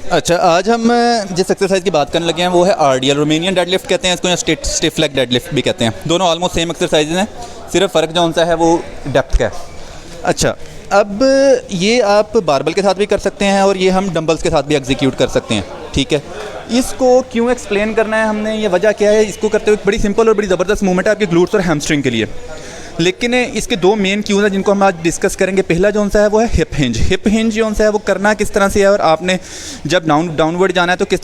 अच्छा, आज हम जिस एक्सरसाइज की बात करने लगे हैं वो है आरडीएल, रोमेनियन डेडलिफ्ट कहते हैं इसको, या स्टिफ लेग डेडलिफ्ट भी कहते हैं। दोनों ऑलमोस्ट सेम एक्सरसाइज हैं, सिर्फ फ़र्क जो सा है वो डेप्थ का है। अच्छा, अब ये आप बारबल के साथ भी कर सकते हैं और ये हम डंबल्स के साथ भी एग्जीक्यूट कर सकते हैं, ठीक है। इसको क्यों एक्सप्लेन करना है हमने, ये वजह क्या है, इसको करते हुए बड़ी सिंपल और बड़ी ज़बरदस्त मूवमेंट है आपके ग्लूट्स और हैमस्ट्रिंग के लिए। लेकिन इसके दो मेन क्यूज हैं जिनको हम आज डिस्कस करेंगे। पहला जो सा है वो है हिप हिंज। हिप हिंज जो सा है वो करना किस तरह से है, और आपने जब डाउनवर्ड जाना है तो किस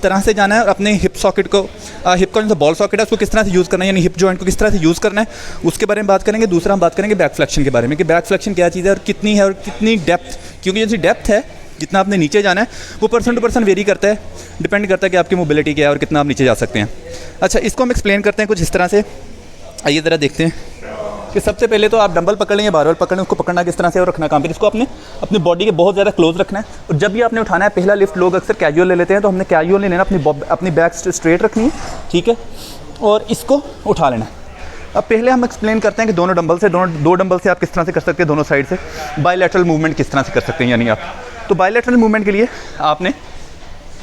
तरह से जाना है, और अपने हिप सॉकेट को, हिप का जो बॉल सॉकेट है उसको किस तरह से यूज़ करना है, यानी हिप जॉइंट को किस तरह से यूज़ करना है, उसके बारे में बात करेंगे। दूसरा हम बात करेंगे बैक फ्लेक्शन के बारे में कि बैक फ्लेक्शन क्या चीज़ है और कितनी है और कितनी डेप्थ, क्योंकि जैसी डेप्थ है जितना आपने नीचे जाना है वो पर्सन टू पर्सन वेरी करता है, डिपेंड करता है कि आपकी मोबिलिटी क्या है और कितना आप नीचे जा सकते हैं। अच्छा, इसको हम एक्सप्लेन करते हैं कुछ इस तरह से। आइए ज़रा देखते हैं कि सबसे पहले तो आप डंबल पकड़ लें या बारबल पकड़ लें, उसको पकड़ना किस तरह से और रखना कहाँ पे। इसको आपने अपनी बॉडी के बहुत ज़्यादा क्लोज रखना है, और जब भी आपने उठाना है, पहला लिफ्ट लोग अक्सर कैजुअल ले लेते हैं, तो हमने कैजुअल नहीं लेना, अपनी बैक स्ट्रेट रखनी है, ठीक है, और इसको उठा लेना है। अब पहले हम एक्सप्लेन करते हैं कि दोनों डंबल से, दो डंबल से आप किस तरह से कर सकते हैं, दोनों साइड से बायलैटरल मूवमेंट किस तरह से कर सकते हैं। यानी आप तो बायलैटरल मूवमेंट के लिए आपने,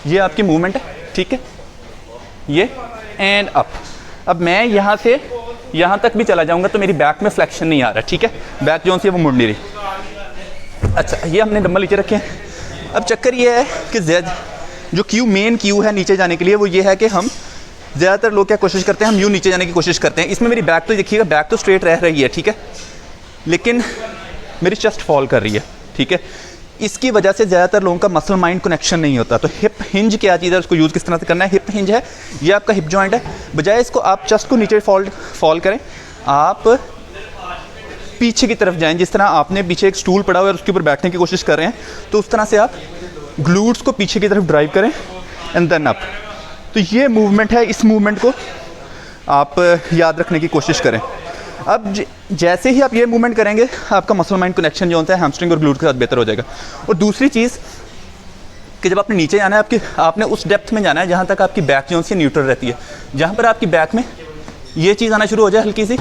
ये आपकी मूवमेंट है, ठीक है, ये एंड अप। अब मैं यहाँ से यहाँ तक भी चला जाऊँगा तो मेरी बैक में फ्लेक्शन नहीं आ रहा, ठीक है, बैक जो सी है वो मुड़ नहीं रही। अच्छा, ये हमने डंबल नीचे रखे हैं। अब चक्कर ये है कि जो मेन क्यू है नीचे जाने के लिए वो ये है कि हम ज़्यादातर लोग क्या कोशिश करते हैं, हम यूँ नीचे जाने की कोशिश करते हैं। इसमें मेरी बैक तो देखिएगा, बैक तो स्ट्रेट रह रही है, ठीक है, लेकिन मेरी चेस्ट फॉल कर रही है, ठीक है। इसकी वजह से ज़्यादातर लोगों का मसल माइंड कनेक्शन नहीं होता। तो हिप हिंज क्या चीज़ है, उसको यूज़ किस तरह से करना है। हिप हिंज है, ये आपका हिप जॉइंट है, बजाय इसको आप चेस्ट को नीचे फॉल करें, आप पीछे की तरफ जाएं। जिस तरह आपने पीछे एक स्टूल पड़ा हुआ है और उसके ऊपर बैठने की कोशिश कर रहे हैं, तो उस तरह से आप ग्लूट्स को पीछे की तरफ ड्राइव करें एंड देन अप। तो ये मूवमेंट है, इस मूवमेंट को आप याद रखने की कोशिश करें। अब जैसे ही आप ये मूवमेंट करेंगे, आपका मसल माइंड कनेक्शन जो होता है हैमस्ट्रिंग और ग्लूट के साथ बेहतर हो जाएगा। और दूसरी चीज़ कि जब आपने नीचे जाना है, आपने उस डेप्थ में जाना है जहाँ तक आपकी बैक जो सी न्यूट्रल रहती है। जहाँ पर आपकी बैक में ये चीज़ आना शुरू हो जाए हल्की सी,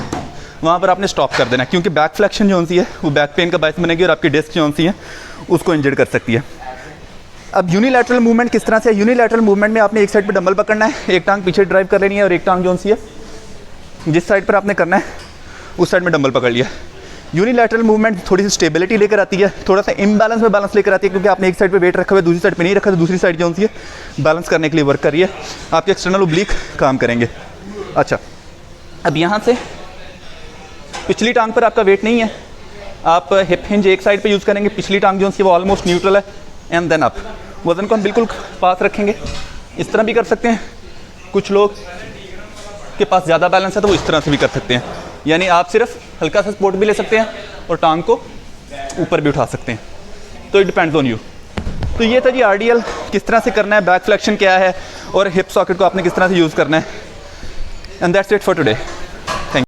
वहाँ पर आपने स्टॉप कर देना, क्योंकि बैक फ्लेक्शन जो सी है वो बैक पेन का बायस बनेगी और आपकी डिस्क जो सी है उसको इंजर्ड कर सकती है। अब यूनिलैटरल मूवमेंट किस तरह से है। यूनिलैटरल मूवमेंट में आपने एक साइड पर डंबल पकड़ना है, एक टांग पीछे ड्राइव कर लेनी है, और एक टांग जो सी है जिस साइड पर आपने करना है उस साइड में डंबल पकड़ लिया। यूनिलैटरल मूवमेंट थोड़ी सी स्टेबिलिटी लेकर आती है, थोड़ा सा इम्बैलेंस में बैलेंस लेकर आती है, क्योंकि आपने एक साइड पे वेट रखा हुआ है, दूसरी साइड पे नहीं रखा, तो दूसरी साइड जो सी है बैलेंस करने के लिए वर्क कर रही है, आपके एक्सटर्नल ओब्लिक काम करेंगे। अच्छा, अब यहाँ से पिछली टांग पर आपका वेट नहीं है, आप हिप हिंज एक साइड पे यूज़ करेंगे, पिछली टांग जो सी वो ऑलमोस्ट न्यूट्रल है, एंड देन अप। वज़न को हम बिल्कुल पास रखेंगे, इस तरह भी कर सकते हैं। कुछ लोग के पास ज़्यादा बैलेंस है तो वो इस तरह से भी कर सकते हैं, यानी आप सिर्फ हल्का सा सपोर्ट भी ले सकते हैं और टांग को ऊपर भी उठा सकते हैं। तो इट डिपेंड्स ऑन यू। तो ये था जी आरडीएल किस तरह से करना है, बैक फ्लेक्शन क्या है, और हिप सॉकेट को आपने किस तरह से यूज़ करना है। And that's it for today.